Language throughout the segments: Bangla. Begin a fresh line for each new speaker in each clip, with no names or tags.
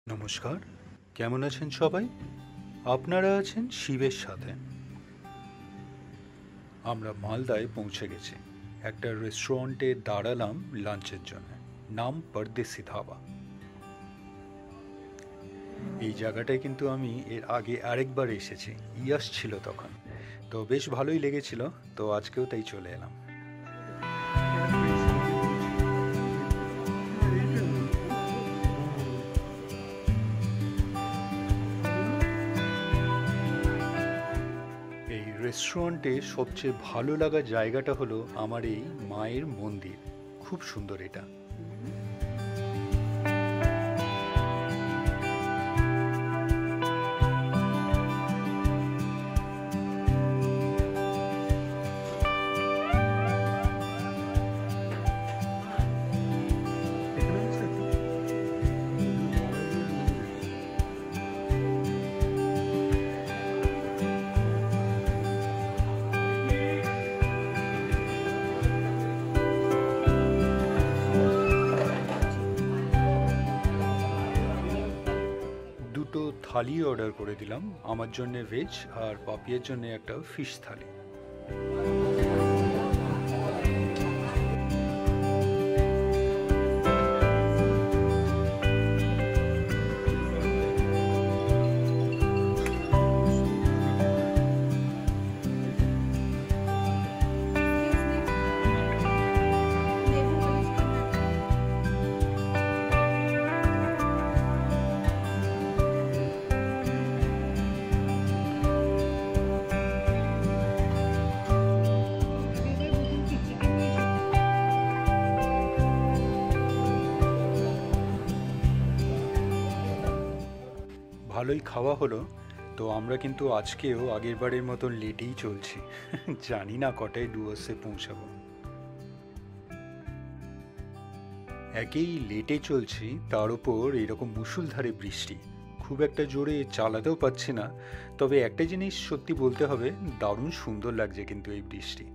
নমস্কার, কেমন আছেন সবাই? আপনারা আছেন শিবের সাথে। আমরা মালদায় পৌঁছে গেছি। একটা রেস্টুরেন্টে দাঁড়ালাম লাঞ্চের জন্য। নাম পরদেশি ধাবা। এই জায়গাটায় কিন্তু আমি এর আগে আরেকবার এসেছি, ইয়াস ছিল তখন। তো বেশ ভালোই লেগেছিল, তো আজকেও তাই চলে এলাম। এই রেস্টুরেন্টে সবচেয়ে ভালো লাগা জায়গাটা হলো আমার এই মায়ের মন্দির। খুব সুন্দর এটা। দুটো থালি অর্ডার করে দিলাম, আমার জন্য ভেজ আর পাপিয়ের জন্য একটা ফিশ থালি। ভালোই খাওয়া হলো। তো আমরা কিন্তু আজকেও আগের বারের মতন লেটেই চলছি। জানি না কটায় ডুয়ার্সে পৌঁছাবো। একেই লেটে চলছি, তার উপর এরকম মুষলধারে বৃষ্টি। খুব একটা জোরে চালাতেও পাচ্ছি না। তবে একটা জিনিস সত্যি বলতে হবে, দারুণ সুন্দর লাগছে কিন্তু এই বৃষ্টি।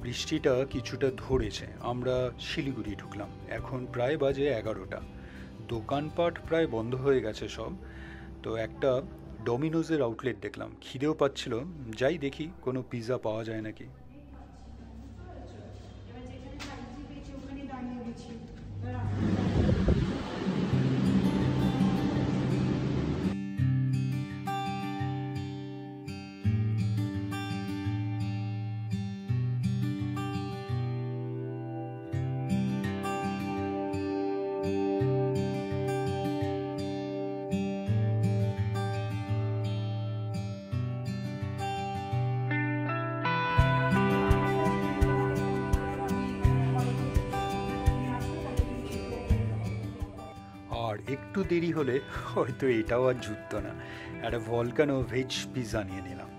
বৃষ্টিটা কিছুটা ধরেছে। আমরা শিলিগুড়ি ঢুকলাম। এখন প্রায় বাজে 11টা। দোকানপাট প্রায় বন্ধ হয়ে গেছে সব। তো একটা ডমিনোজের আউটলেট দেখলাম, খিদেও পাচ্ছিল, যাই দেখি কোনো পিৎজা পাওয়া যায় নাকি। আর একটু দেরি হলে হয়তো এটাও আর জুটত না, একটা ভলকানো ভেজ পিৎজা নিয়ে নিলাম।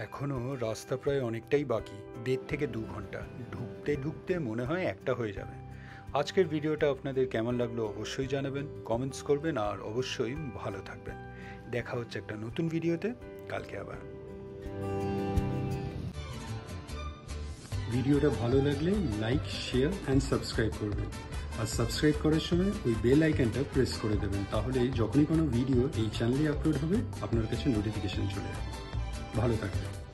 এখনও রাস্তা প্রায় অনেকটাই বাকি, 1.5 থেকে 2 ঘন্টা। ঢুকতে ঢুকতে মনে হয় 1টা হয়ে যাবে। আজকের ভিডিওটা আপনাদের কেমন লাগলো অবশ্যই জানাবেন, কমেন্টস করবেন, আর অবশ্যই ভালো থাকবেন। দেখা হচ্ছে একটা নতুন ভিডিওতে কালকে আবার। ভিডিওটা ভালো লাগলে লাইক, শেয়ার অ্যান্ড সাবস্ক্রাইব করবেন। আর সাবস্ক্রাইব করার সময় ওই বেল আইকনটা প্রেস করে দেবেন, তাহলে যখনই কোনো ভিডিও এই চ্যানেলে আপলোড হবে আপনার কাছে নোটিফিকেশন চলে যাবে। ভালো থাকবেন।